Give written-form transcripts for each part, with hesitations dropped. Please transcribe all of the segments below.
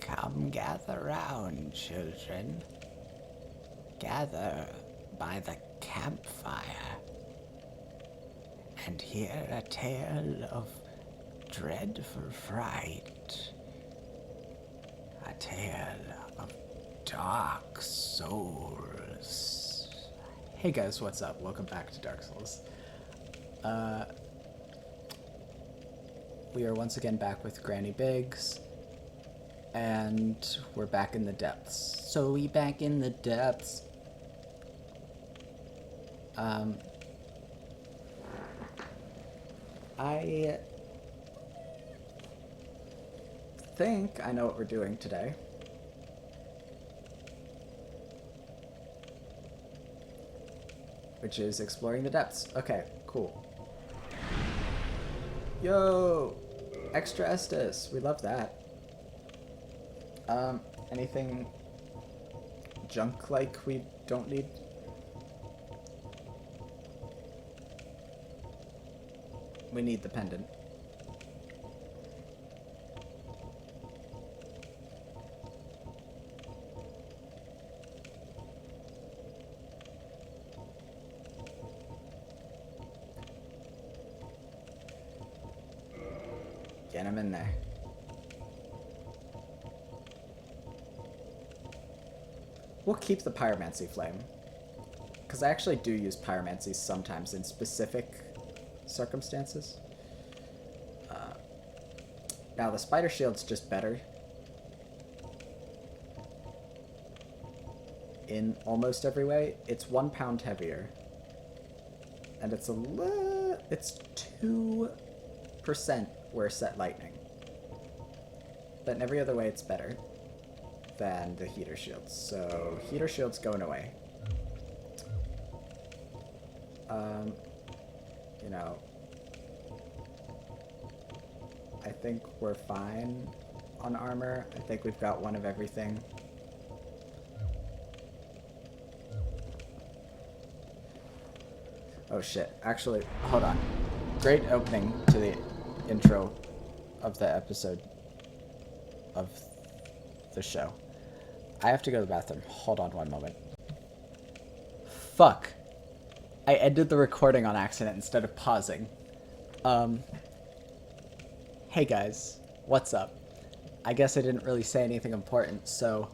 Come gather round, children. Gather by the campfire and hear a tale of dreadful fright. A tale of dark souls. Hey guys, what's up? Welcome back to Dark Souls. We are once again back with Granny Biggs, and we're back in the depths. So we back in the depths. I think I know what we're doing today. Which is exploring the depths. Okay, cool. Yo! Extra Estus. We love that. Anything junk like we don't need? We need the pendant. Get him in there. We'll keep the pyromancy flame, because I actually do use pyromancy sometimes in specific circumstances. Now the spider shield's just better in almost every way. It's 1 pound heavier, and it's it's 2% where set lightning, but in every other way it's better than the heater shields. So heater shields going away. You know, I think we're fine on armor. I think we've got one of everything. Oh shit, actually, hold on. Great opening to the intro of the episode of the show. I have to go to the bathroom. Hold on one moment. Fuck. I ended the recording on accident instead of pausing. Hey guys, what's up? I guess I didn't really say anything important, so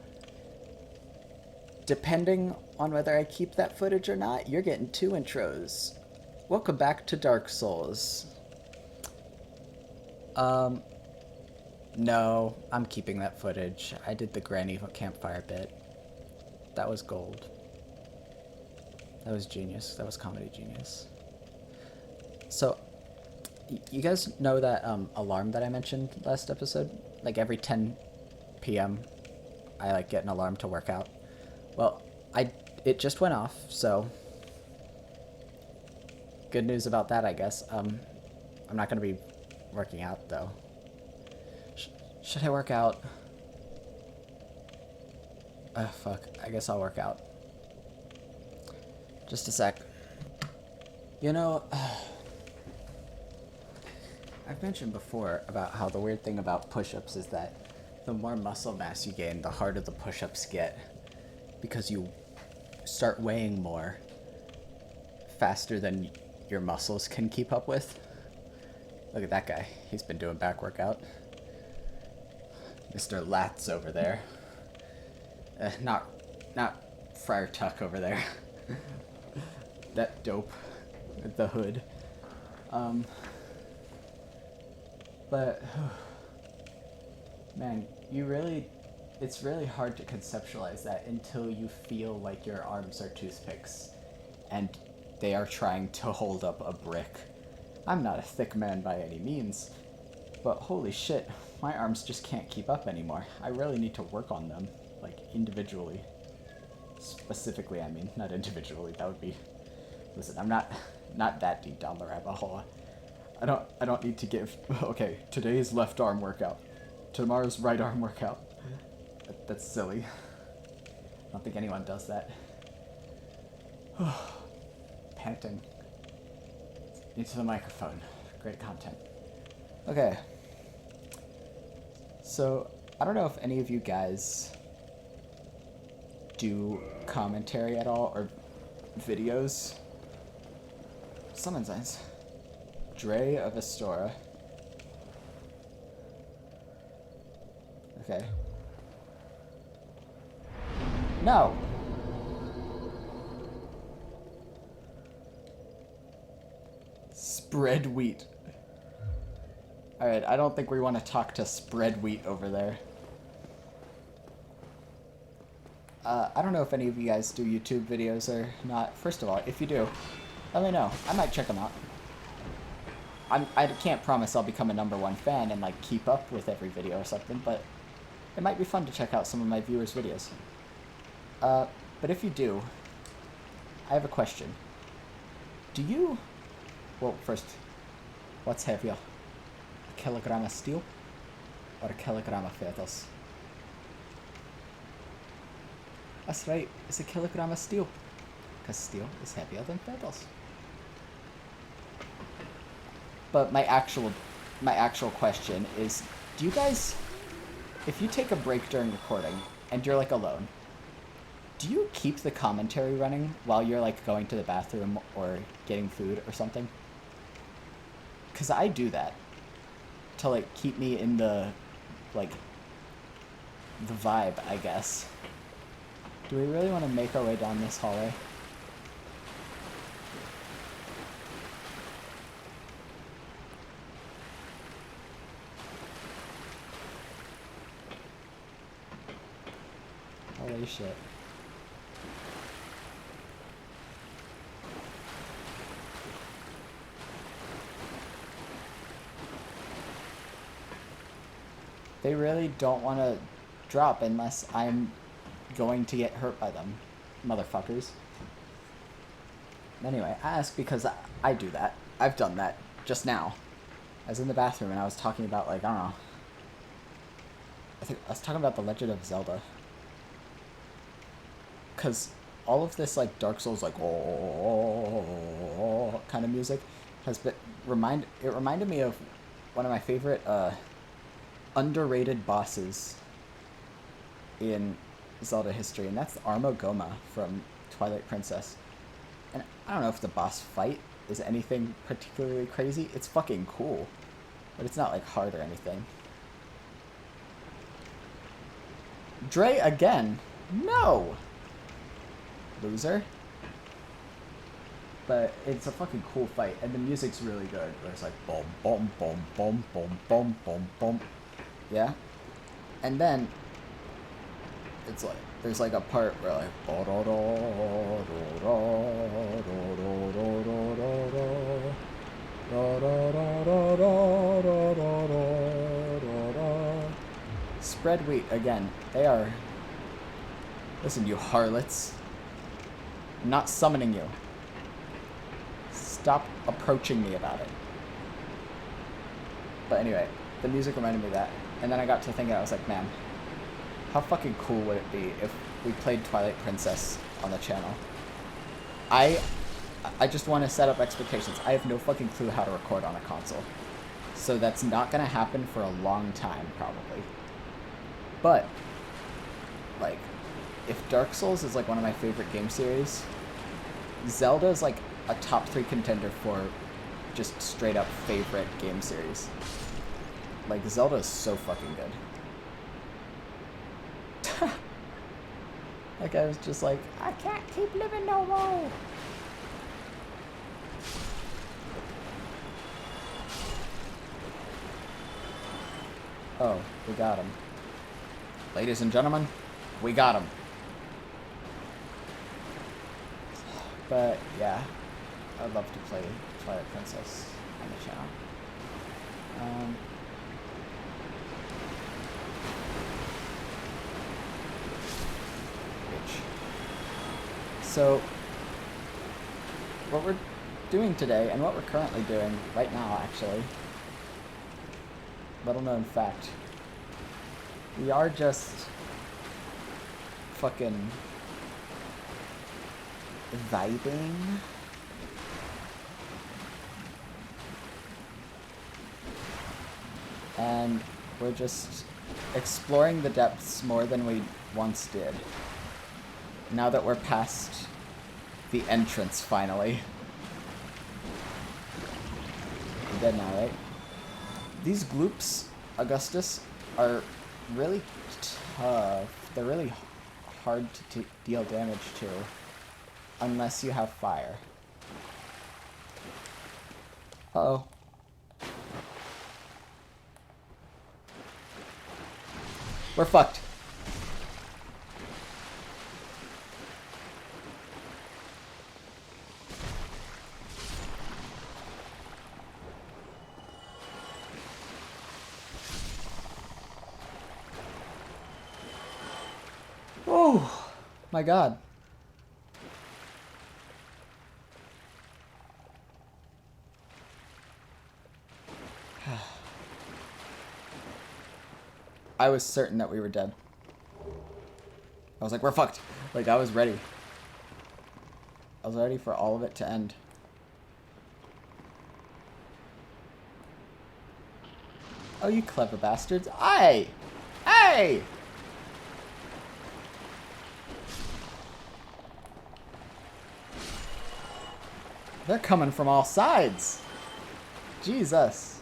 depending on whether I keep that footage or not, you're getting 2 intros. Welcome back to Dark Souls. No, I'm keeping that footage. I did the Granny campfire bit. That was gold. That was genius. That was comedy genius. So, you guys know that alarm that I mentioned last episode? Like every 10 p.m. I like get an alarm to work out. Well, it just went off, so good news about that, I guess. I'm not gonna be working out though. Should I work out? Fuck. I guess I'll work out. Just a sec. You know, I've mentioned before about how the weird thing about push-ups is that the more muscle mass you gain, the harder the push-ups get, because you start weighing more faster than your muscles can keep up with. Look at that guy. He's been doing back workout. Mr. Lats over there. Not Friar Tuck over there. That dope with the hood. But man, it's really hard to conceptualize that until you feel like your arms are toothpicks and they are trying to hold up a brick. I'm not a thick man by any means, but holy shit, my arms just can't keep up anymore. I really need to work on them, like individually. Specifically, I mean, not individually. That would be... Listen, I'm not that deep down the rabbit hole. I don't need to give... Okay, today's left arm workout. Tomorrow's right arm workout. That's silly. I don't think anyone does that. Panting. Into the microphone. Great content. Okay. So, I don't know if any of you guys do commentary at all or videos. Summon signs. Dre of Astora. Okay. No! Spread wheat. Alright, I don't think we want to talk to Spread Wheat over there. I don't know if any of you guys do YouTube videos or not. First of all, if you do, let me know. I might check them out. I can't promise I'll become a #1 fan and like keep up with every video or something, but it might be fun to check out some of my viewers' videos. But if you do, I have a question. Do you... Well, first, what's heavier? A kilogram of steel or a kilogram of feathers? That's right, it's a kilogram of steel. Because steel is heavier than feathers. But my actual question is, do you guys, if you take a break during recording and you're like alone, do you keep the commentary running while you're like going to the bathroom or getting food or something? Because I do that to like keep me in the like the vibe, I guess. Do we really want to make our way down this hallway? Holy shit. They really don't want to drop unless I'm going to get hurt by them, motherfuckers. Anyway, I ask because I do that. I've done that just now. I was in the bathroom and I was talking about, like, I don't know. I think I was talking about The Legend of Zelda. Because all of this, like, Dark Souls, like, oh, kind of music has been, it reminded me of one of my favorite, underrated bosses in Zelda history, and that's Armagoma from Twilight Princess. And I don't know if the boss fight is anything particularly crazy. It's fucking cool, but it's not like hard or anything. Dre again? No! Loser. But it's a fucking cool fight, and the music's really good. Where it's like boom, boom, boom, boom, boom, boom, boom, boom. Yeah? And then it's like there's like a part where like Spread wheat again. They are. Listen, you harlots. I'm not summoning you. Stop approaching me about it. But anyway, the music reminded me of that. And then I got to thinking, I was like, man, how fucking cool would it be if we played Twilight Princess on the channel? I just want to set up expectations. I have no fucking clue how to record on a console. So that's not going to happen for a long time, probably. But, like, if Dark Souls is, like, one of my favorite game series, Zelda is, like, a top 3 contender for just straight-up favorite game series. Like, Zelda is so fucking good. Like, I was just like, I can't keep living no more. Oh, we got him. Ladies and gentlemen, we got him. But, yeah. I'd love to play Twilight Princess on the channel. So, what we're doing today, and what we're currently doing right now, actually, little known fact, we are just fucking vibing. And we're just exploring the depths more than we once did. Now that we're past the entrance, finally. You're dead now, right? These gloops, Augustus, are really tough. They're really hard to deal damage to. Unless you have fire. Uh-oh. We're fucked. Oh, my God. I was certain that we were dead. I was like, we're fucked. Like, I was ready. I was ready for all of it to end. Oh, you clever bastards. Hey! Hey! They're coming from all sides. Jesus.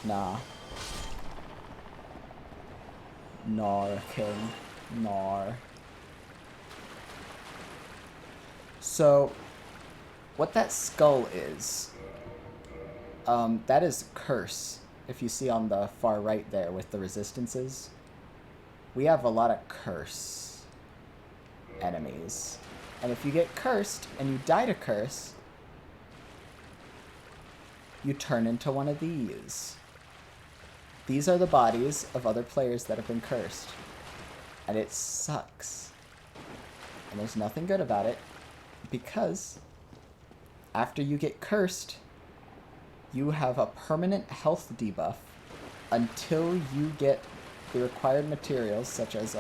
Nah. Nar, king. Nar. So, what that skull is, that is curse. If you see on the far right there with the resistances, we have a lot of curse enemies. And if you get cursed and you die to curse, you turn into one of these. These are the bodies of other players that have been cursed. And it sucks. And there's nothing good about it, because after you get cursed, you have a permanent health debuff until you get the required materials, such as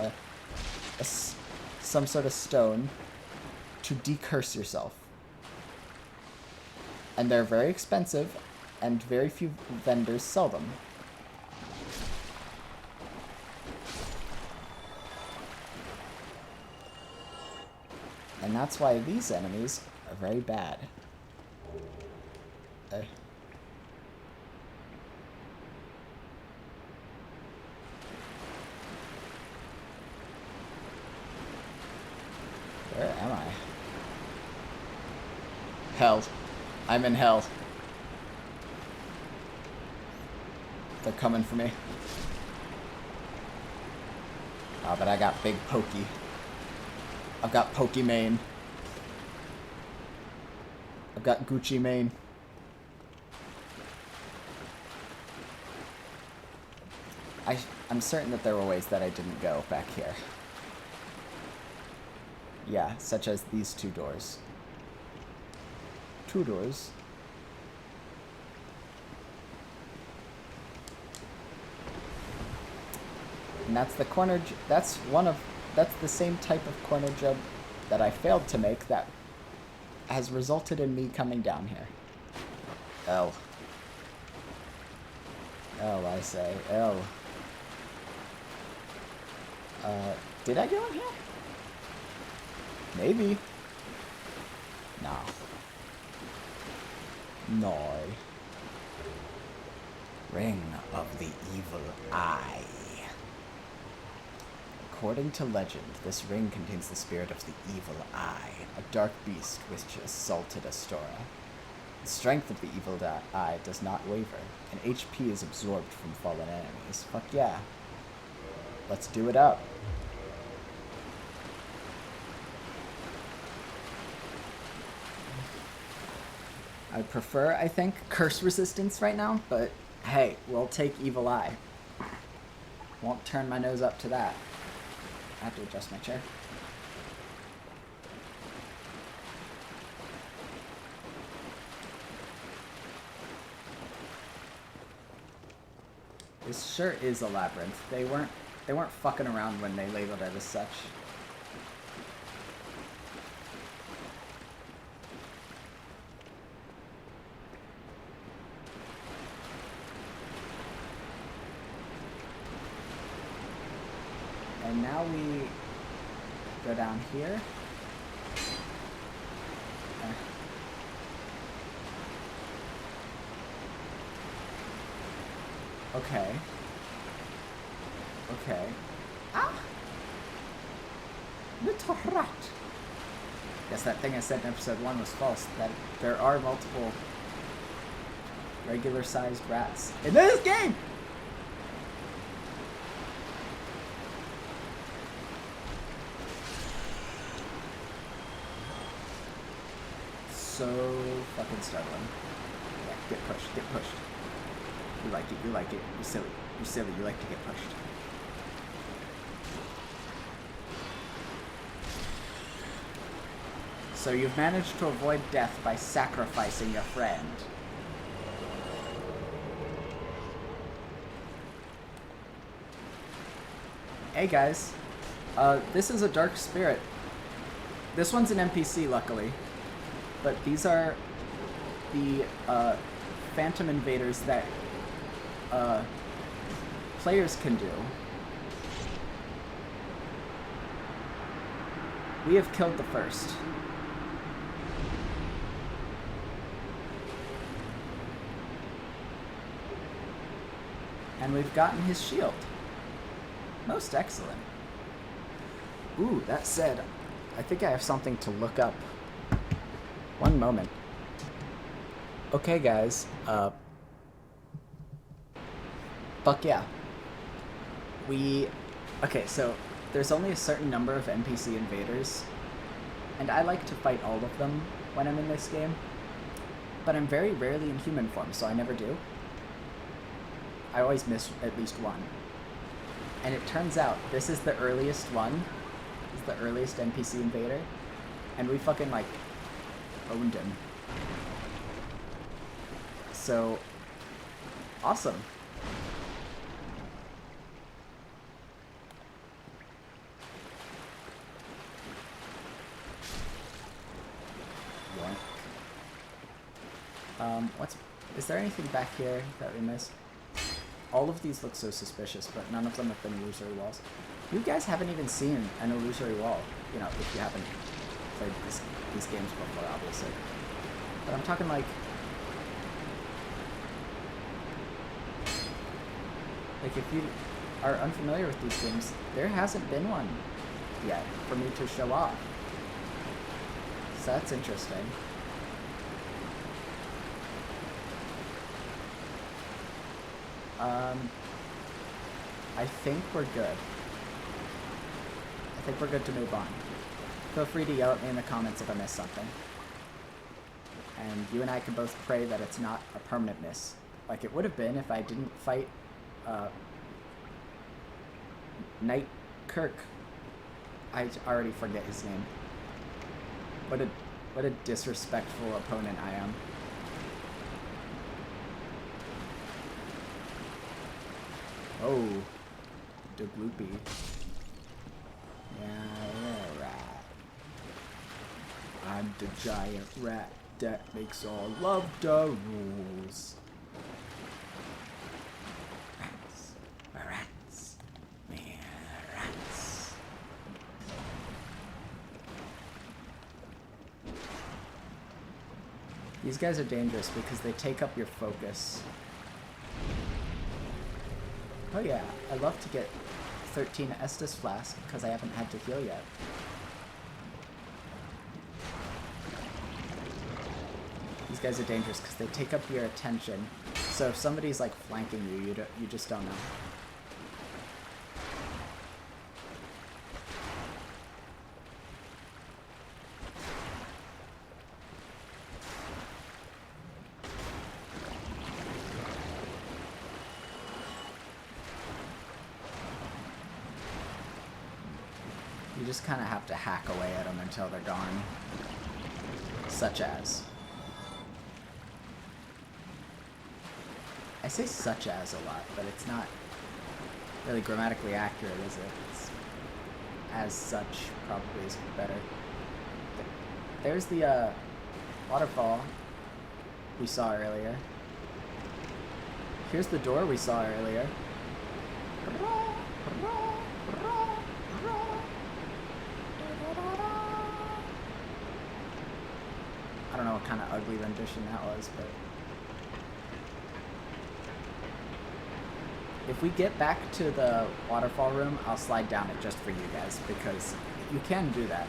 some sort of stone, to decurse yourself. And they're very expensive, and very few vendors sell them. And that's why these enemies are very bad. Where am I? Hell. I'm in hell. They're coming for me. Oh, but I got big pokey. I've got Pokey Mane. I've got Gucci Mane. I'm certain that there were ways that I didn't go back here. Yeah, such as these two doors. Two doors. And that's the corner, that's the same type of corner jump that I failed to make that has resulted in me coming down here. L. L, I say. L. Did I go in here? Maybe. No. No. Ring of the Evil Eye. According to legend, this ring contains the spirit of the Evil Eye, a dark beast which assaulted Astora. The strength of the Evil Eye does not waver, and HP is absorbed from fallen enemies. Fuck yeah. Let's do it up. I prefer, I think, curse resistance right now, but hey, we'll take Evil Eye. Won't turn my nose up to that. I have to adjust my chair. This sure is a labyrinth. They weren't They weren't fucking around when they labeled it as such. And now we go down here. Okay. Okay. Ah! Little rat! Guess that thing I said in episode 1 was false. That there are multiple regular-sized rats in this game! So fucking stubborn. Yeah, get pushed, get pushed. You like it, you like it. You're silly. You're silly, you like to get pushed. So you've managed to avoid death by sacrificing your friend. Hey guys, this is a dark spirit. This one's an NPC, luckily. But these are the phantom invaders that players can do. We have killed the first. And we've gotten his shield. Most excellent. Ooh, that said, I think I have something to look up. One moment. Okay, guys, fuck yeah. Okay, so there's only a certain number of NPC invaders, and I like to fight all of them when I'm in this game, but I'm very rarely in human form, so I never do. I always miss at least one. And it turns out this is the earliest one. This is the earliest NPC invader, and we fucking, like, owned him. So, awesome. Is there anything back here that we missed? All of these look so suspicious, but none of them have been illusory walls. You guys haven't even seen an illusory wall, you know, if you haven't played these games before, obviously. But I'm talking like if you are unfamiliar with these games, there hasn't been one yet for me to show off. So that's interesting. I think we're good. I think we're good to move on. Feel free to yell at me in the comments if I missed something. And you and I can both pray that it's not a permanent miss. Like it would have been if I didn't fight, Knight Kirk. I already forget his name. What a disrespectful opponent I am. Oh, the gloopy. Yeah, rat. I'm the giant rat that makes all of the rules. Rats, rats. These guys are dangerous because they take up your focus. Oh yeah, I love to get 13 Estus Flask because I haven't had to heal yet. These guys are dangerous because they take up your attention. So if somebody's like flanking you, you just don't know. You just kind of have to hack away at them until they're gone. Such as. I say such as a lot, but it's not really grammatically accurate, is it? It's, as such, probably is better. There's the waterfall we saw earlier. Here's the door we saw earlier. I don't know what kind of ugly rendition that was, but if we get back to the waterfall room, I'll slide down it just for you guys, because you can do that.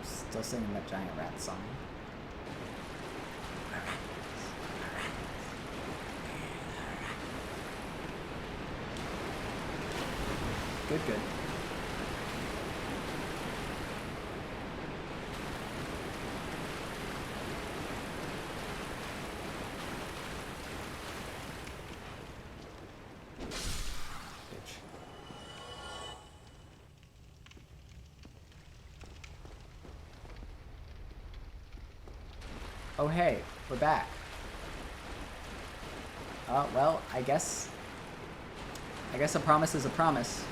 Still singing that giant rat song. Good, good. Oh hey, we're back. Oh, well, I guess a promise is a promise.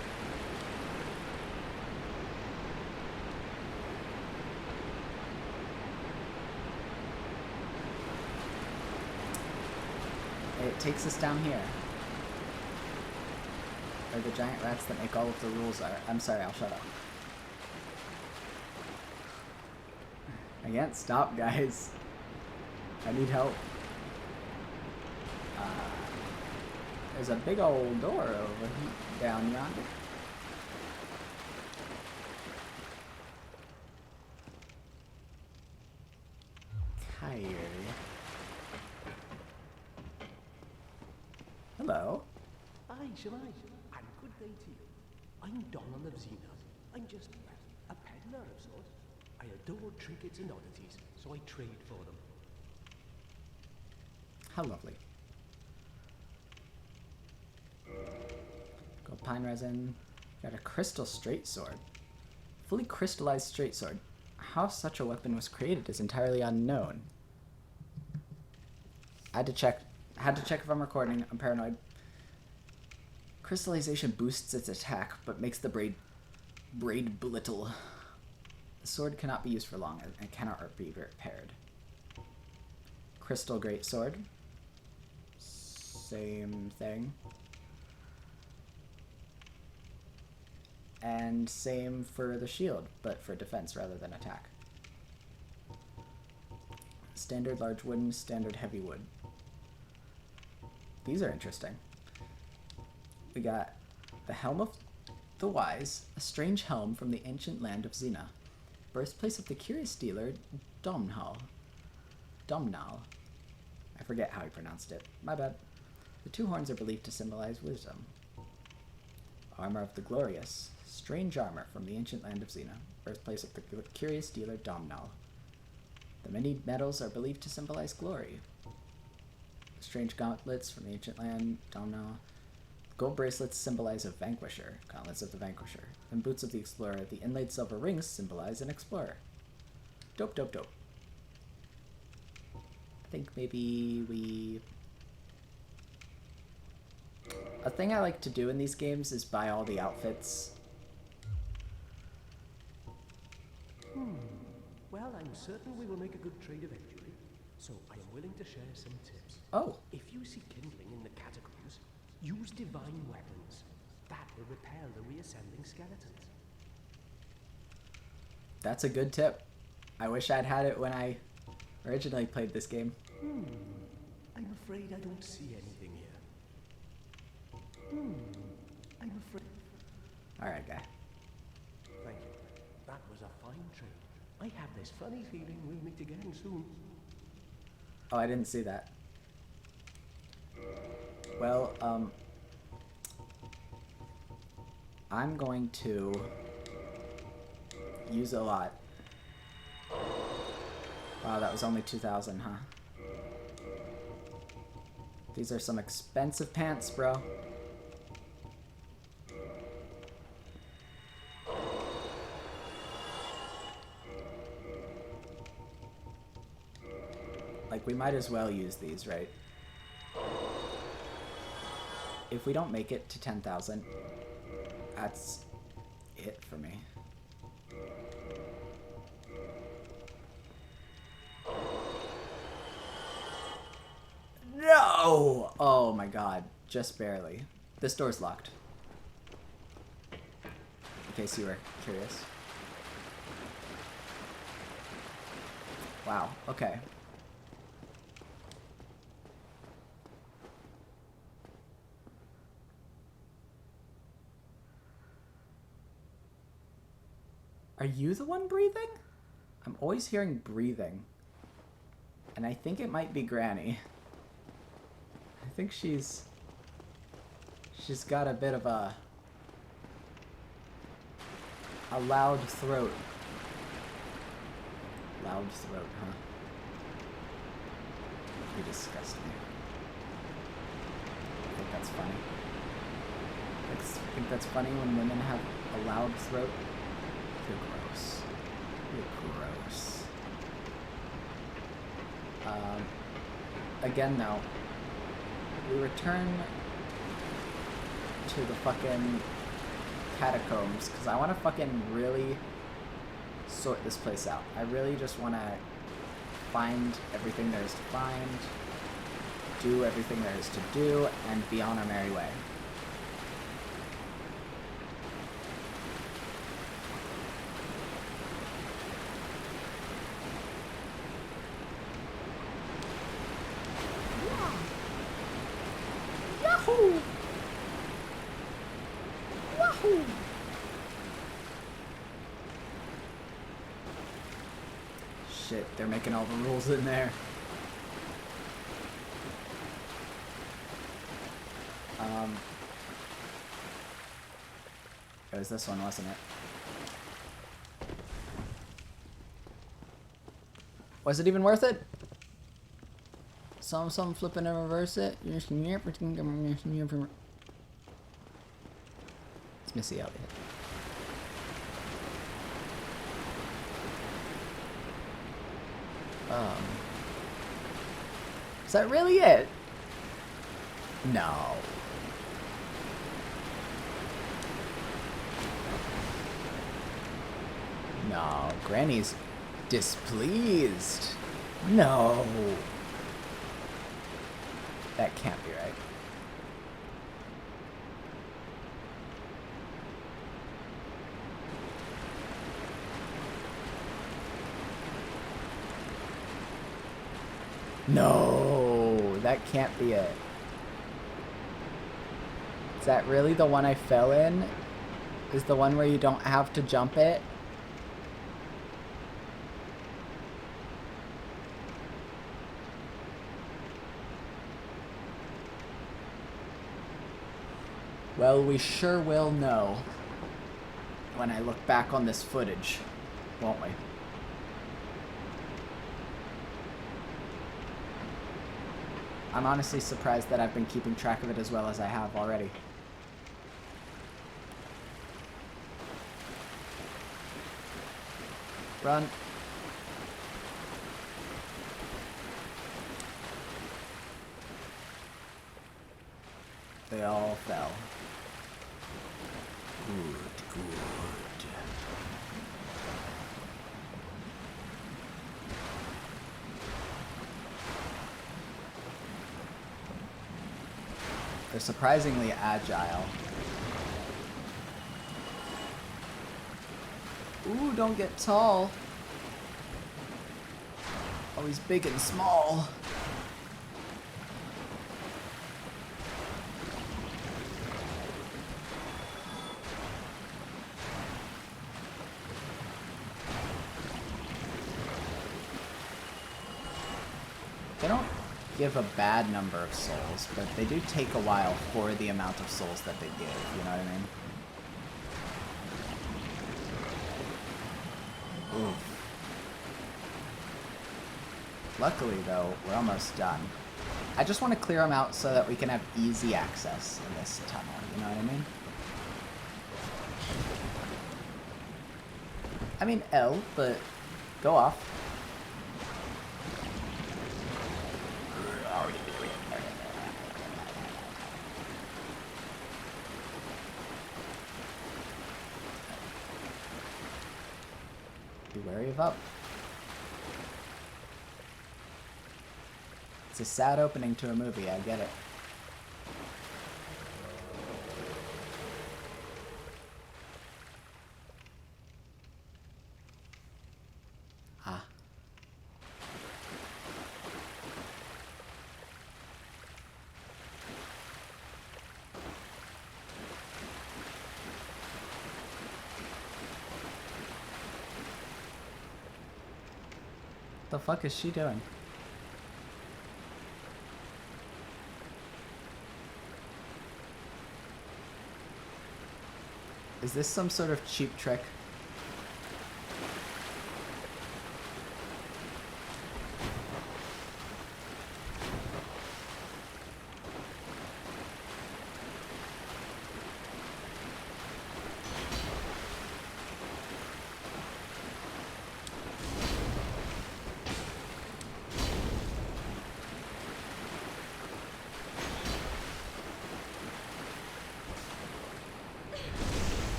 It takes us down here. Where the giant rats that make all of the rules are. I'm sorry, I'll shut up. I can't stop, guys. I need help. There's a big old door over down yonder. Kyrie. Hello. Aye, siwmae, and good day to you. I'm Domhnall of Xena. I'm just a peddler of sorts. I adore trinkets and oddities, so I trade for them. How lovely. Gold pine resin. Got a crystal straight sword. Fully crystallized straight sword. How such a weapon was created is entirely unknown. Had to check if I'm recording. I'm paranoid. Crystallization boosts its attack, but makes the braid brittle. The sword cannot be used for long and cannot be repaired. Crystal greatsword. Same thing. And same for the shield, but for defense rather than attack. Standard large wooden, standard heavy wood. These are interesting. We got the Helm of the Wise, a strange helm from the ancient land of Xena. Birthplace of the curious dealer, Domhnall. I forget how he pronounced it. My bad. The two horns are believed to symbolize wisdom. Armor of the Glorious. Strange armor from the ancient land of Xena. Birthplace of the curious dealer, Domhnall. The many metals are believed to symbolize glory. Strange gauntlets from the ancient land, Domhnall. Gold bracelets symbolize a vanquisher, gauntlets of the vanquisher. And boots of the explorer. The inlaid silver rings symbolize an explorer. Dope, dope, dope. I think maybe we... A thing I like to do in these games is buy all the outfits. Well, I'm certain we will make a good trade eventually, so I am willing to share some tips. Oh. If you see kindling in the catacombs, use divine weapons. That will repel the reassembling skeletons. That's a good tip. I wish I'd had it when I originally played this game. I'm afraid I don't see anything here. I'm afraid... Alright, guy. Thank you. That was a fine trade. I have this funny feeling we'll meet again soon. Oh, I didn't see that. Well, I'm going to use a lot. Wow, that was only 2,000, huh? These are some expensive pants, bro. Like, we might as well use these, right? If we don't make it to 10,000, that's it for me. No! Oh my god, just barely. This door's locked. In case you were curious. Wow, okay. Are you the one breathing? I'm always hearing breathing. And I think it might be Granny. I think she's got a bit of a loud throat. Loud throat, huh? You disgust me. I think that's funny. I think that's funny when women have a loud throat. You're gross. You're gross. Again, though, we return to the fucking catacombs because I want to fucking really sort this place out. I really just want to find everything there is to find, do everything there is to do, and be on our merry way. Yahoo! Yahoo! Shit, they're making all the rules in there. It was this one, wasn't it? Was it even worth it? Some flipping and reverse it. It's Missy Elliott. Is that really it? No. No, Granny's displeased. No. That can't be right. No, that can't be it. Is that really the one I fell in? Is the one where you don't have to jump it? Well, we sure will know when I look back on this footage, won't we? I'm honestly surprised that I've been keeping track of it as well as I have already. Run. They all fell. Good, good. They're surprisingly agile. Ooh, don't get tall. Always big and small. They don't give a bad number of souls, but they do take a while for the amount of souls that they give, you know what I mean? Oof. Luckily, though, we're almost done. I just want to clear them out so that we can have easy access in this tunnel, you know what I mean? I mean L, but go off. give up. It's a sad opening to a movie, I get it. Ah. The fuck is she doing? Is this some sort of cheap trick?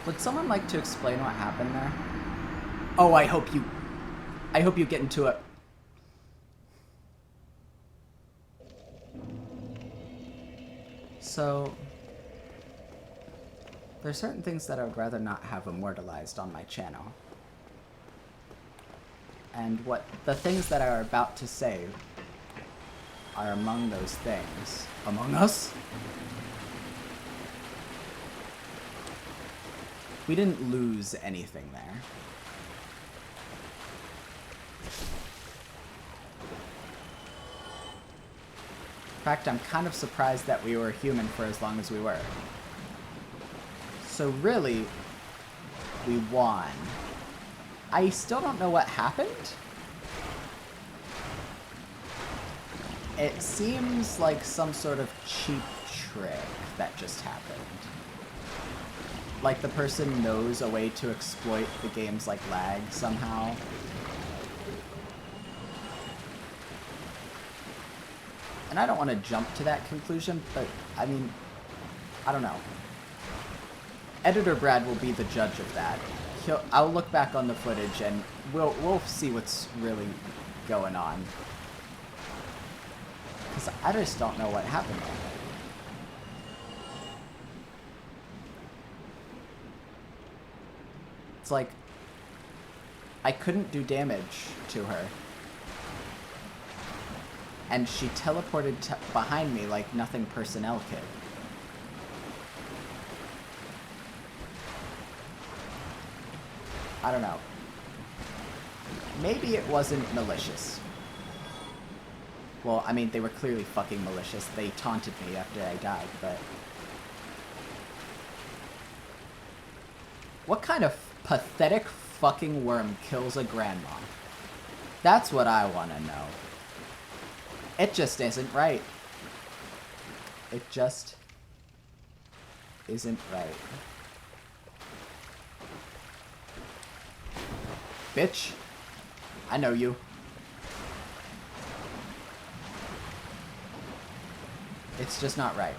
Would someone like to explain what happened there? Oh, I hope you get into it. So, there's certain things that I would rather not have immortalized on my channel. And what the things that I are about to say are among those things. Among Us? We didn't lose anything there. In fact, I'm kind of surprised that we were human for as long as we were. So really, we won. I still don't know what happened. It seems like some sort of cheap trick that just happened. Like the person knows a way to exploit the game's like lag somehow. And I don't want to jump to that conclusion, but I mean, I don't know. Editor Brad will be the judge of that. I'll look back on the footage and we'll see what's really going on. Because I just don't know what happened there. It's like, I couldn't do damage to her. And she teleported behind me like nothing personnel could. I don't know. Maybe it wasn't malicious. Well, I mean, they were clearly fucking malicious. They taunted me after I died, but... What kind of pathetic fucking worm kills a grandma? That's what I want to know. It just isn't right. It just isn't right. Bitch, I know you. It's just not right.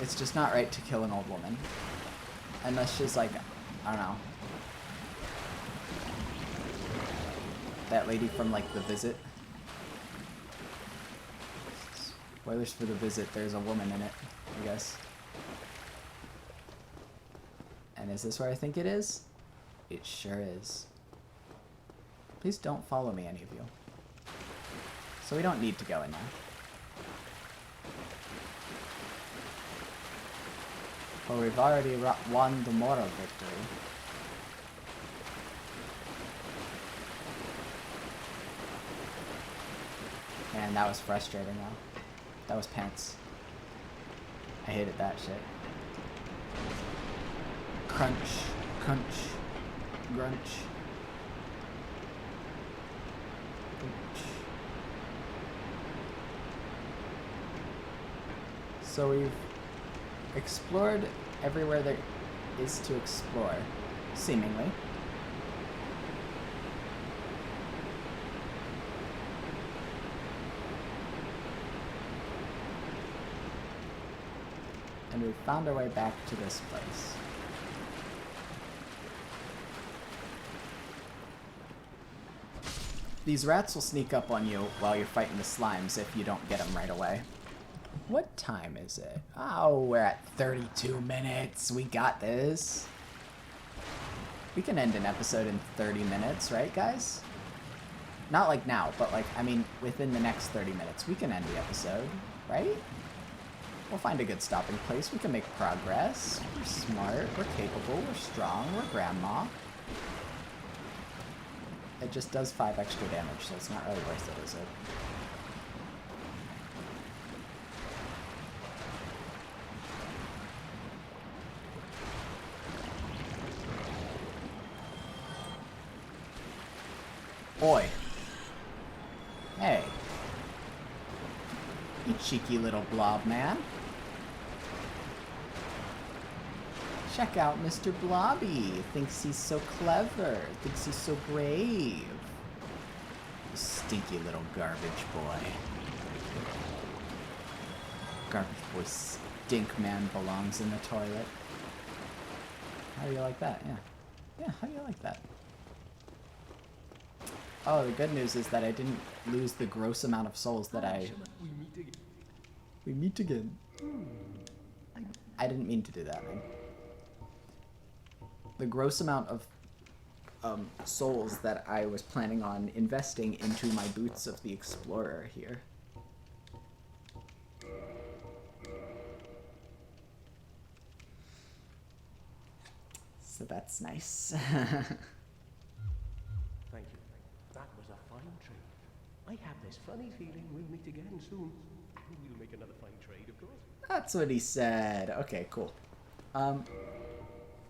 It's just not right to kill an old woman. Unless she's like, I don't know. That lady from like The Visit. Spoilers for The Visit, there's a woman in it, I guess. And is this where I think it is? It sure is. Please don't follow me, any of you. So we don't need to go in there. But we've already won the moral victory. Man, that was frustrating though. That was pants. I hated that shit. Crunch, crunch, grunch. Crunch. So we've explored everywhere there is to explore, seemingly. And we found our way back to this place. These rats will sneak up on you while you're fighting the slimes if you don't get them right away. What time is it? Oh, we're at 32 minutes. We got this. We can end an episode in 30 minutes, right, guys? Not like now, but like, I mean, within the next 30 minutes, we can end the episode, right? We'll find a good stopping place. We can make progress. We're smart. We're capable. We're strong. We're grandma. It just does 5 extra damage, so it's not really worth it, is it? Oi. Hey. You cheeky little blob man. Check out Mr. Blobby. Thinks he's so clever. Thinks he's so brave. You stinky little garbage boy. Garbage boy stink man belongs in the toilet. How do you like that? Yeah. Yeah, how do you like that? Oh, the good news is that I didn't lose the gross amount of souls that I... We meet again. I didn't mean to do that, man. The gross amount of souls that I was planning on investing into my boots of the explorer here. So that's nice. Thank you. That was a fine trade. I have this funny feeling we'll meet again soon. And we'll make another fine trade, of course. That's what he said. Okay, cool.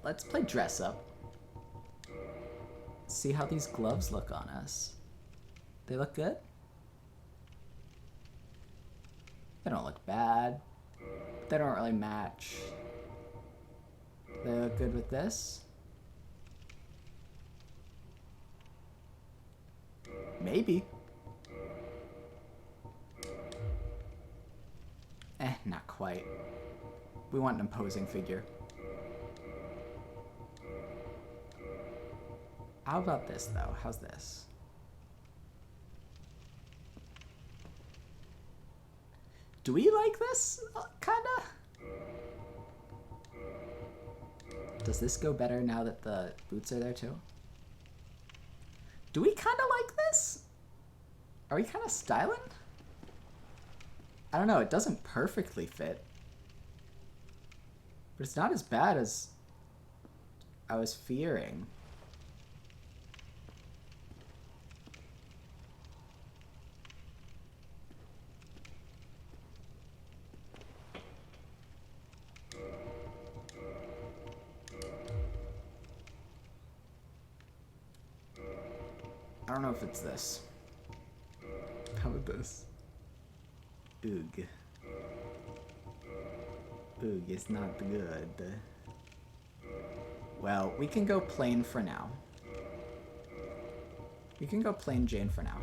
Let's play dress up. See how these gloves look on us. They look good? They don't look bad. They don't really match. They look good with this? Maybe. Not quite. We want an imposing figure. How about this, though? How's this? Do we like this? Kinda? Does this go better now that the boots are there, too? Do we kinda like this? Are we kinda styling? I don't know, it doesn't perfectly fit. But it's not as bad as I was fearing. I don't know if it's this. How about this? Ugh. Ugh, it's not good. Well, we can go plain for now. We can go plain Jane for now.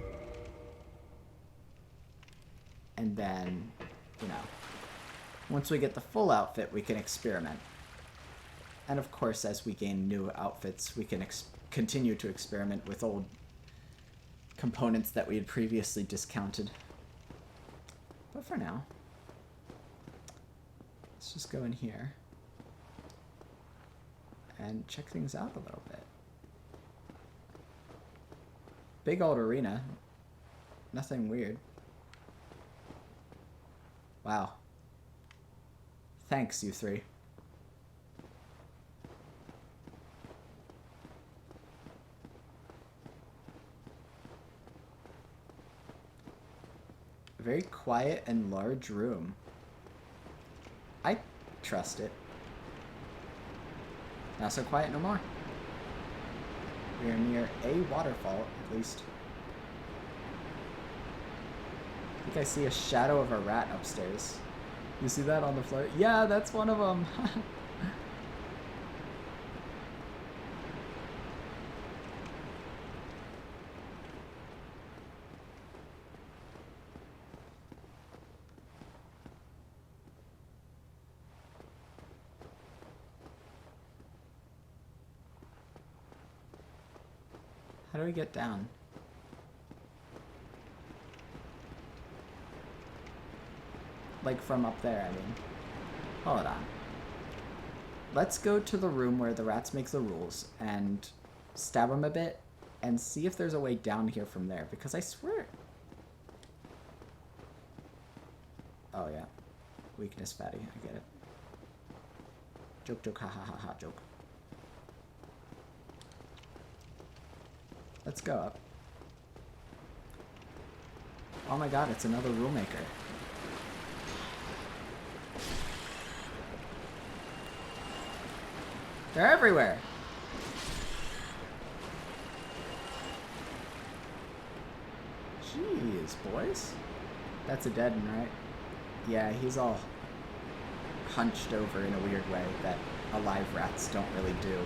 And then, you know, once we get the full outfit, we can experiment. And of course, as we gain new outfits, we can continue to experiment with old components that we had previously discounted. But for now, let's just go in here and check things out a little bit. Big old arena. Nothing weird. Wow. Thanks, you three. A very quiet and large room. I trust it. Not so quiet no more. We are near a waterfall, at least. I think I see a shadow of a rat upstairs. You see that on the floor? Yeah, that's one of them. How do we get down? Like from up there, I mean. Hold on. Let's go to the room where the rats make the rules and stab them a bit and see if there's a way down here from there, because I swear... Oh, yeah. Weakness fatty. I get it. Joke, joke, ha ha ha ha, joke. Let's go up. Oh my god, it's another rule maker. They're everywhere! Jeez, boys. That's a dead one, right? Yeah, he's all hunched over in a weird way that alive rats don't really do.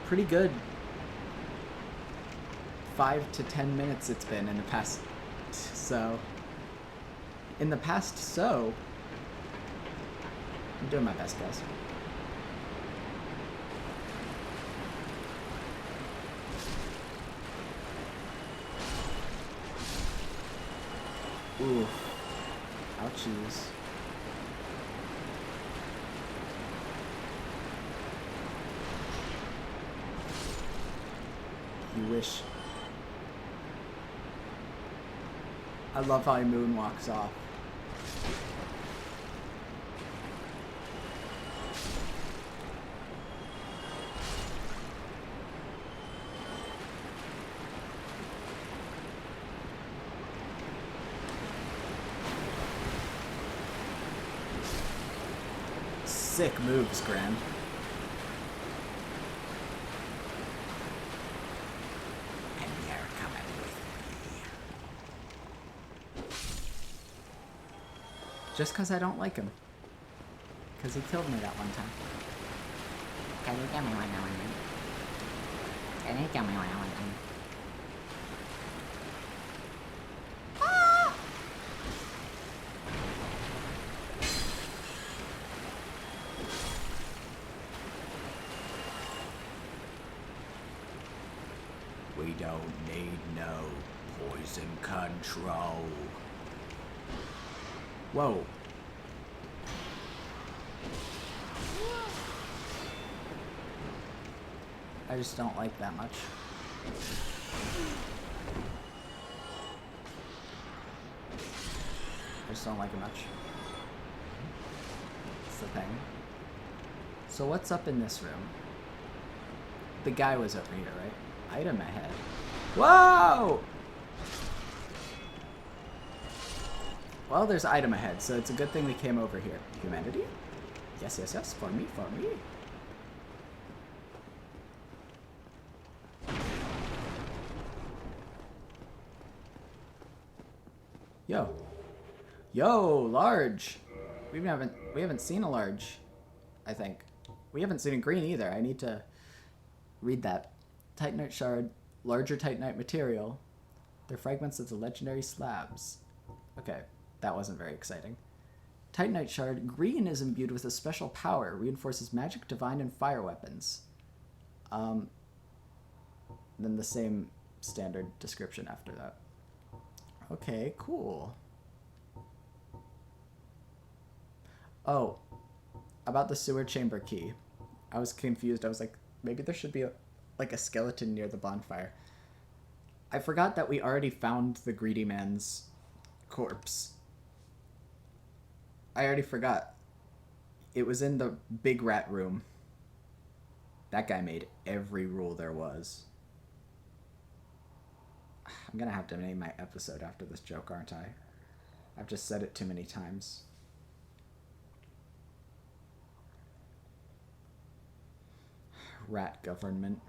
Pretty good 5 to 10 minutes it's been in the past, so... In the past, so... I'm doing my best, guys. Ooh. Ouchies. You wish. I love how he moonwalks off. Sick moves, Gran. And you're coming with me. Just because I don't like him. Because he killed me that one time. Can you kill me one time? Can you kill me one time? We don't need no poison control. Whoa. I just don't like that much. I just don't like it much. That's the thing. So what's up in this room? The guy was over here, right? Item ahead. Whoa! Well, there's item ahead, so it's a good thing we came over here. Humanity? Yes, yes, yes. For me, for me. Yo. Yo, large. We haven't seen a large, I think. We haven't seen a green either. I need to read that. Titanite shard, larger titanite material. They're fragments of the legendary slabs. Okay, that wasn't very exciting. Titanite shard, green is imbued with a special power, reinforces magic, divine, and fire weapons. Then the same standard description after that. Okay, cool. Oh, about the sewer chamber key. I was confused. I was like, maybe there should be a skeleton near the bonfire. I forgot that we already found the greedy man's corpse. I already forgot. It was in the big rat room. That guy made every rule there was. I'm gonna have to name my episode after this joke, aren't I? I've just said it too many times. Rat government.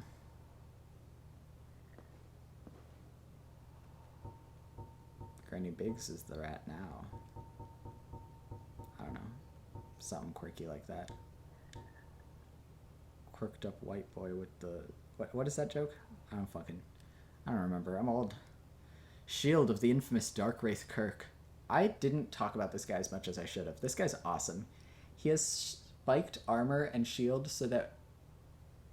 Granny Biggs is the rat now. I don't know. Something quirky like that. Quirked up white boy with the... What is that joke? I don't remember. I'm old. Shield of the infamous Dark Wraith Kirk. I didn't talk about this guy as much as I should have. This guy's awesome. He has spiked armor and shield so that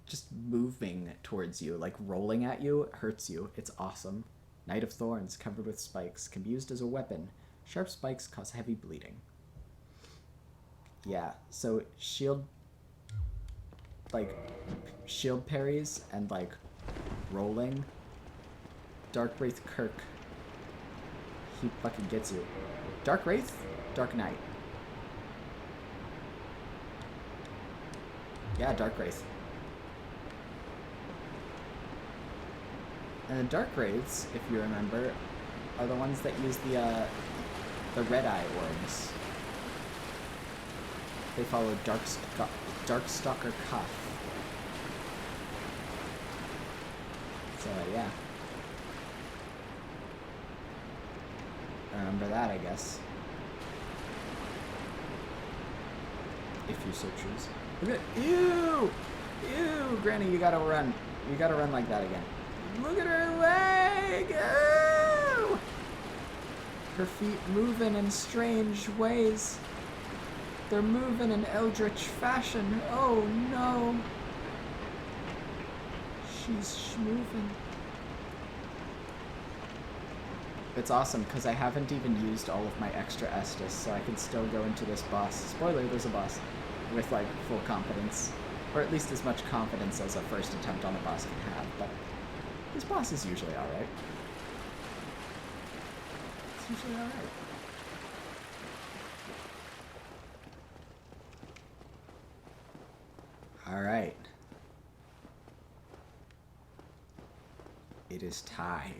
just moving towards you, like rolling at you, hurts you. It's awesome. Knight of Thorns, covered with spikes, can be used as a weapon. Sharp spikes cause heavy bleeding. Yeah, so shield parries and like rolling. Dark Wraith Kirk, he fucking gets you. Dark Wraith, Dark Knight. Yeah, Dark Wraith. And the Dark Wraiths, if you remember, are the ones that use the Red Eye orbs. They follow Darkstalker Cuff. So, yeah. Remember that, I guess. If you so choose. Look at, ew! Ew! Granny, you gotta run. You gotta run like that again. Look at her leg! Ew! Her feet moving in strange ways. They're moving in eldritch fashion. Oh no! She's moving. It's awesome because I haven't even used all of my extra Estus, so I can still go into this boss. Spoiler, there's a boss. With like full confidence. Or at least as much confidence as a first attempt on a boss can have, but this boss is usually alright. It's usually alright. Alright. It is time.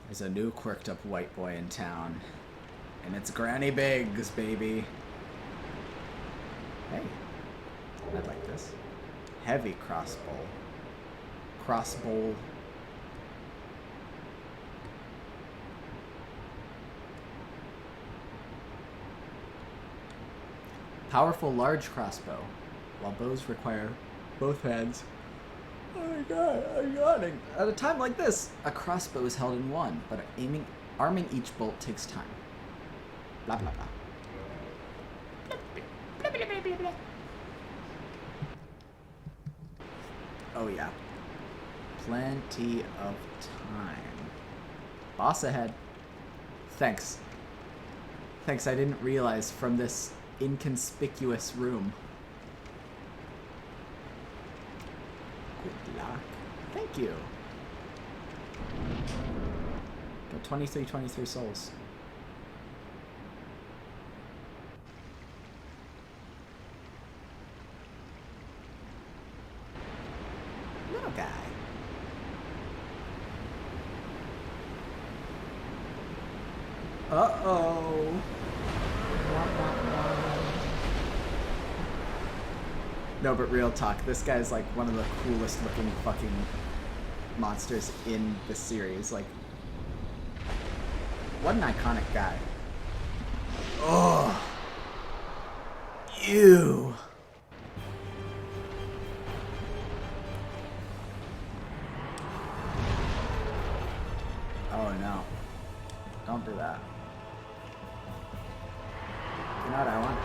There's a new quirked up white boy in town. And it's Granny Biggs, baby. Hey. I like this. Heavy crossbow. Crossbow. Powerful large crossbow. While bows require both hands. Oh my god, I'm yawning. At a time like this, a crossbow is held in one, but arming each bolt takes time. Blah blah blah. Oh yeah. Plenty of time. Boss ahead. Thanks. Thanks, I didn't realize from this inconspicuous room. Good luck. Thank you. Got 23 souls. Little guy. Uh-oh. No, but real talk, this guy's like one of the coolest looking fucking monsters in the series. Like, what an iconic guy. Oh. Ew. Oh no. Don't do that. You know what I want?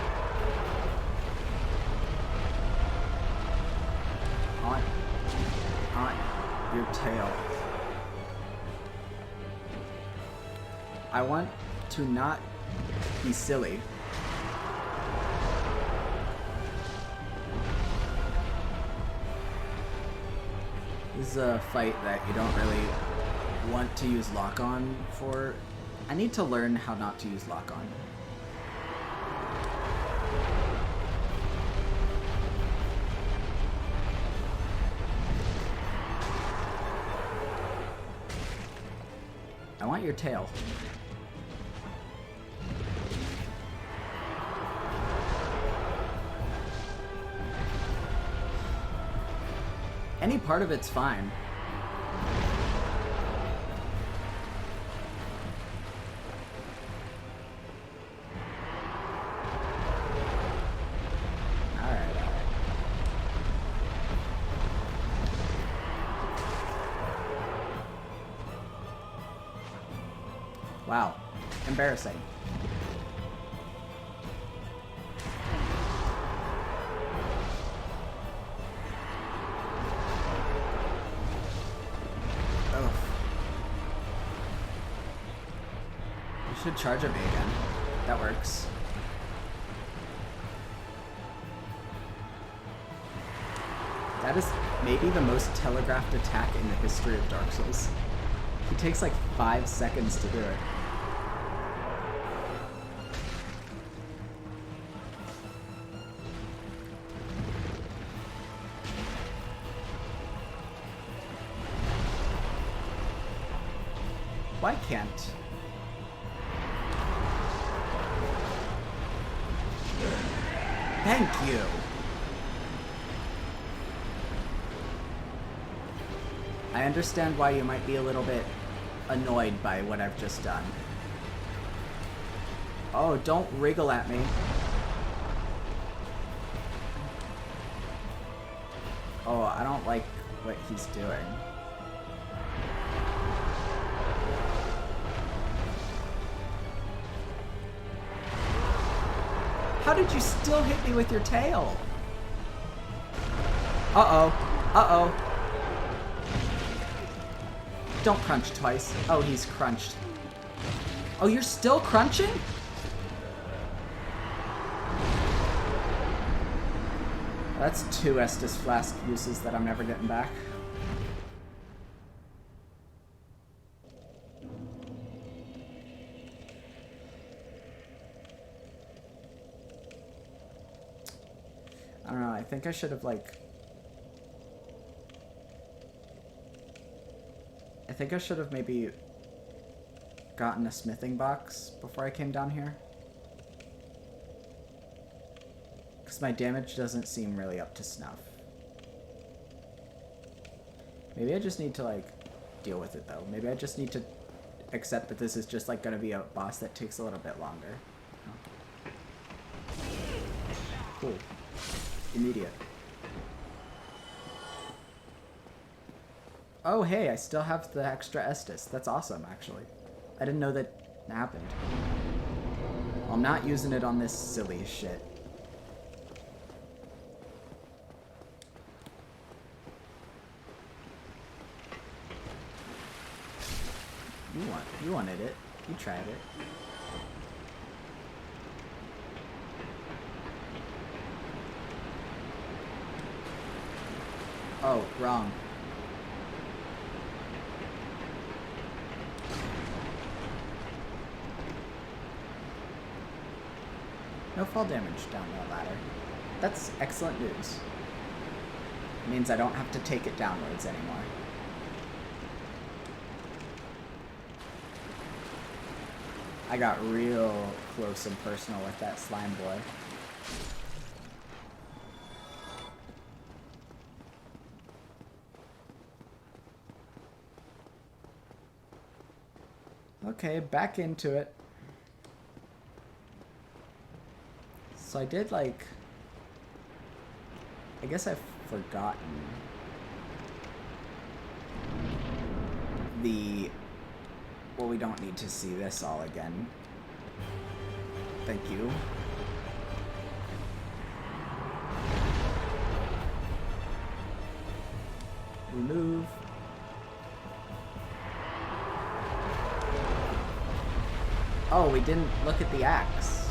On your tail. I want to not be silly. This is a fight that you don't really want to use lock-on for. I need to learn how not to use lock-on. I want your tail. Any part of it's fine. Wow. Embarrassing. Should charge at me again. That works. That is maybe the most telegraphed attack in the history of Dark Souls. He takes like 5 seconds to do it. Why can't? Thank you! I understand why you might be a little bit annoyed by what I've just done. Oh, don't wriggle at me. Oh, I don't like what he's doing. How did you still hit me with your tail? Uh-oh. Uh-oh. Don't crunch twice. Oh, he's crunched. Oh, you're still crunching? That's 2 Estus Flask uses that I'm never getting back. I don't know, I think I should have, like... I think I should have maybe gotten a smithing box before I came down here. Because my damage doesn't seem really up to snuff. Maybe I just need to, like, deal with it, though. Maybe I just need to accept that this is just, like, gonna be a boss that takes a little bit longer. Oh. Cool. Immediate. Oh, hey, I still have the extra Estus. That's awesome, actually. I didn't know that happened. Well, I'm not using it on this silly shit. You wanted it. You tried it. Oh, wrong. No fall damage down the ladder. That's excellent news. It means I don't have to take it downwards anymore. I got real close and personal with that slime boy. Okay, back into it. So I did, like... I guess I've forgotten the... Well, we don't need to see this all again. Thank you. Remove. Oh, we didn't look at the axe.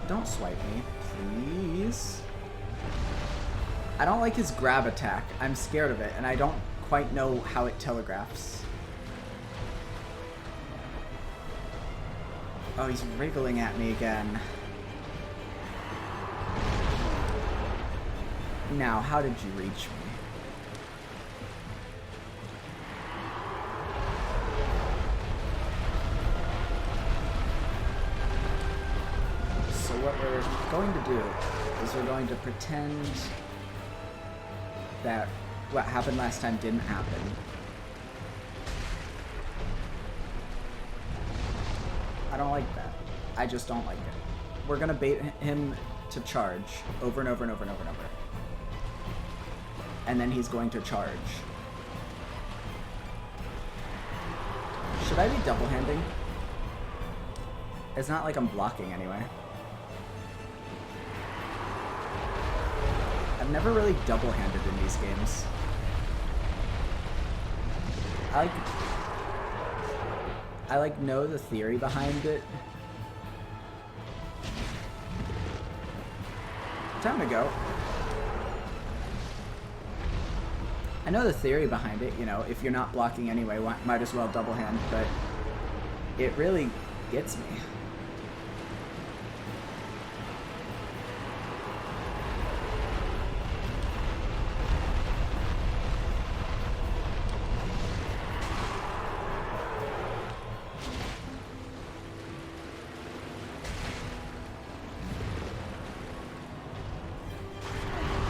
Don't swipe me, please. I don't like his grab attack. I'm scared of it, and I don't quite know how it telegraphs. Oh, he's wriggling at me again. Now, how did you reach me? So what we're going to do is we're going to pretend that what happened last time didn't happen. I don't like that. I just don't like it. We're gonna bait him to charge over and over and over and over and over. And then he's going to charge. Should I be double-handing? It's not like I'm blocking anyway. I've never really double-handed in these games. I like know the theory behind it. Time to go. I know the theory behind it, you know, if you're not blocking anyway, might as well double hand, but it really gets me.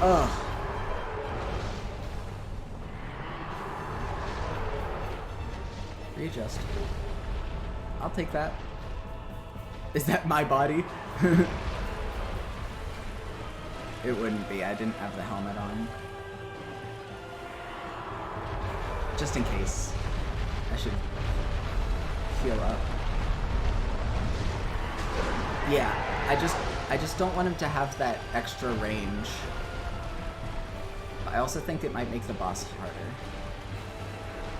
Ugh. Readjust. I'll take that. Is that my body? It wouldn't be. I didn't have the helmet on. Just in case. I should heal up. Yeah, I just don't want him to have that extra range. I also think it might make the boss harder.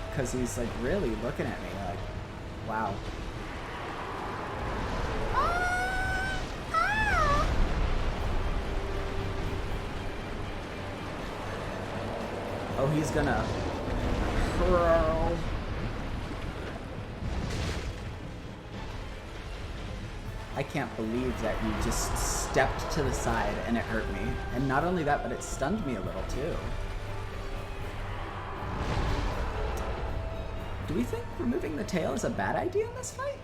Because he's like really looking at me like, wow. Oh, he's gonna hurl. I can't believe that you just stepped to the side and it hurt me. And not only that, but it stunned me a little too. Do we think removing the tail is a bad idea in this fight?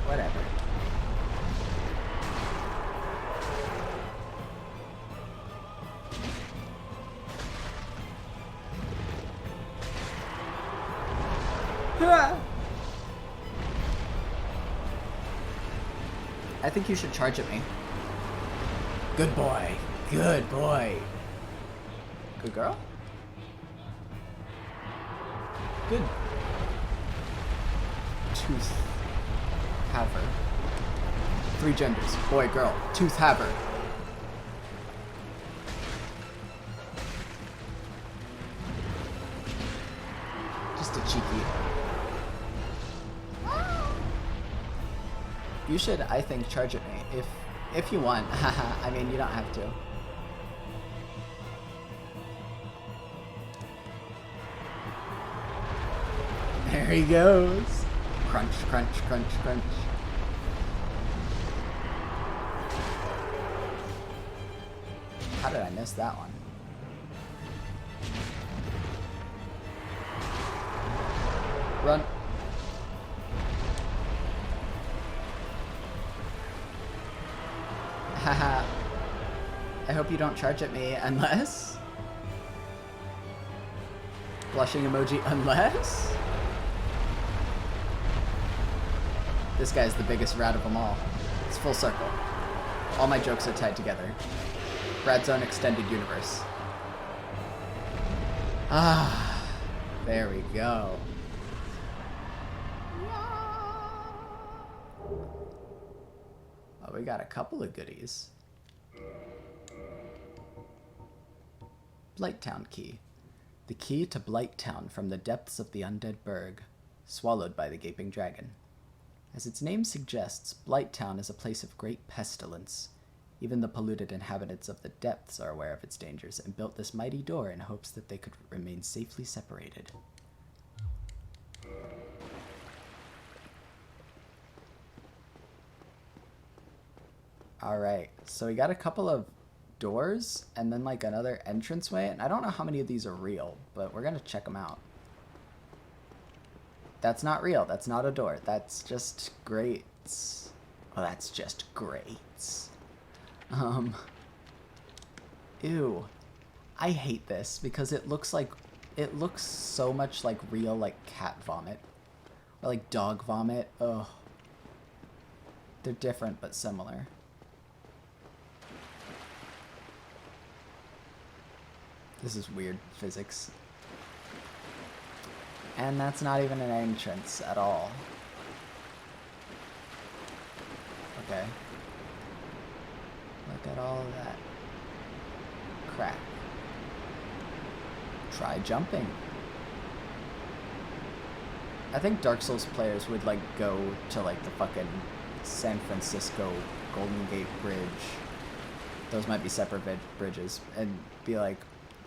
Whatever. I think you should charge at me. Good boy. Good boy. Good girl? Good. Tooth haver. 3 genders. Boy, girl. Tooth haver. Just a cheeky. You should, I think, charge at me if you want. Haha. I mean, you don't have to. There he goes. Crunch, crunch, crunch, crunch. How did I miss that one? Run. Haha. I hope you don't charge at me unless... Blushing emoji unless... This guy's the biggest rat of them all. It's full circle. All my jokes are tied together. Brad's own extended universe. Ah, there we go. Oh, we got a couple of goodies. Blighttown Key. The key to Blighttown from the depths of the undead burg, swallowed by the gaping dragon. As its name suggests, Blighttown is a place of great pestilence. Even the polluted inhabitants of the depths are aware of its dangers and built this mighty door in hopes that they could remain safely separated. Alright, so we got a couple of doors and then like another entranceway, and I don't know how many of these are real, but we're gonna check them out. That's not real. That's not a door. That's just grates. Oh, that's just grates. Ew. I hate this because it looks so much like real, like, cat vomit. Or like dog vomit. Ugh. They're different but similar. This is weird physics. And that's not even an entrance at all. Okay. Look at all that crap. Try jumping. I think Dark Souls players would like go to like the fucking San Francisco Golden Gate Bridge. Those might be separate bridges, and be like,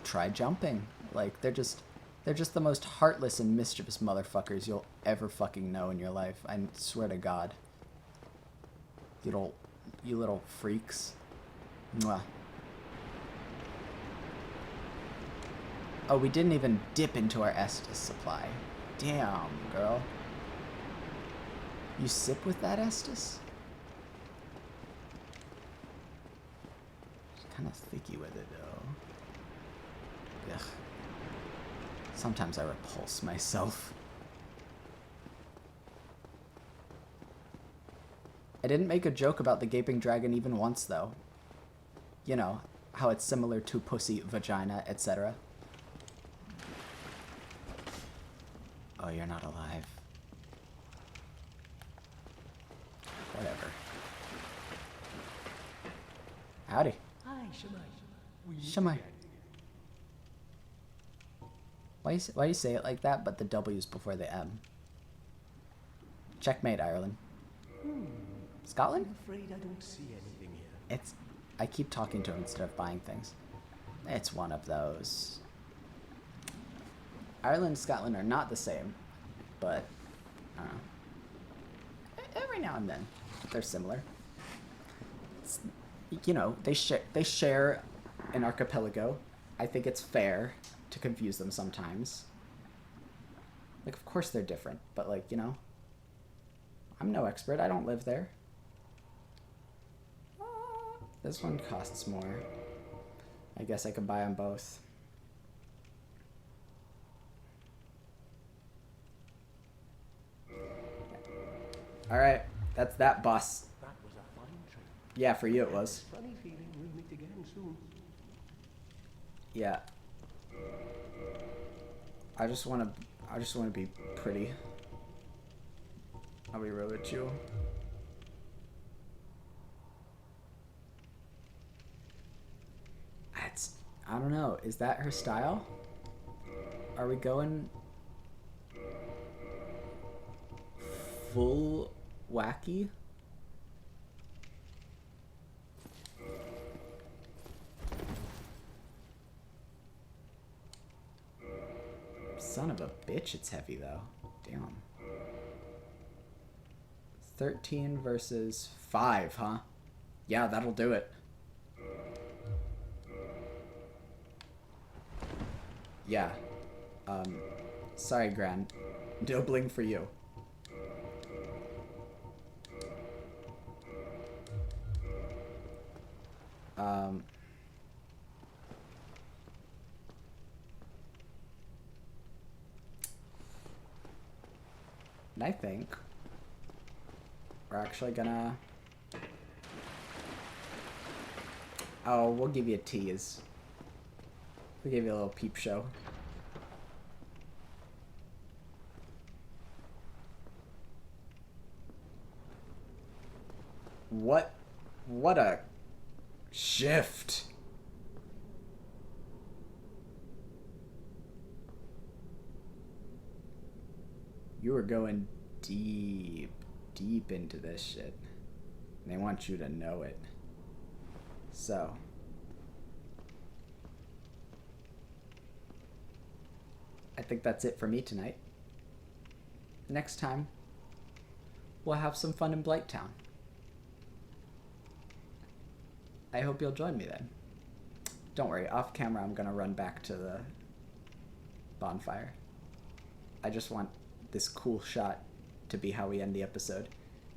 try jumping. Like they're just the most heartless and mischievous motherfuckers you'll ever fucking know in your life. I swear to God. You little freaks. Mwah. Oh, we didn't even dip into our Estus supply. Damn, girl. You sip with that Estus? It's kind of thicky with it, though. Ugh. Sometimes I repulse myself. I didn't make a joke about the gaping dragon even once, though. You know, how it's similar to pussy, vagina, etc. Oh, you're not alive. Whatever. Howdy. Hi, siwmae. Siwmae. Why do you say it like that, but the W's before the M? Checkmate, Ireland. Scotland? I'm afraid I don't see anything here. I keep talking to him instead of buying things. It's one of those. Ireland and Scotland are not the same, but I don't know. Every now and then, they're similar. You know, they share an archipelago. I think it's fair to confuse them sometimes. Like, of course they're different, but like, you know, I'm no expert. I don't live there. This one costs more. I guess I could buy them both. Alright, that's that boss. That was a fine trip. Yeah, for you it was. Funny feeling we'll meet again soon. Yeah. I just wanna be pretty. I'll be real with you. I don't know. Is that her style? Are we going full wacky? Son of a bitch, it's heavy though. Damn. 13 versus 5, huh? Yeah, that'll do it. Yeah. Sorry, Gran. No bling for you. And I think we're actually gonna... Oh, we'll give you a tease. We'll give you a little peep show. What a shift. You were going deep into this shit. And they want you to know it. So. I think that's it for me tonight. Next time, we'll have some fun in Blighttown. I hope you'll join me then. Don't worry, off camera I'm gonna run back to the bonfire. I just want this cool shot to be how we end the episode.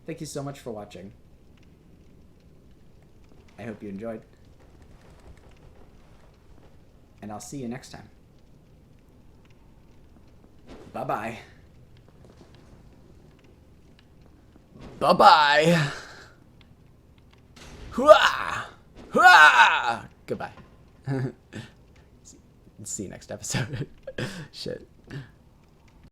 Thank you so much for watching. I hope you enjoyed. And I'll see you next time. Bye-bye. Bye-bye. Hooah! Hooah! Goodbye. See you next episode. Shit.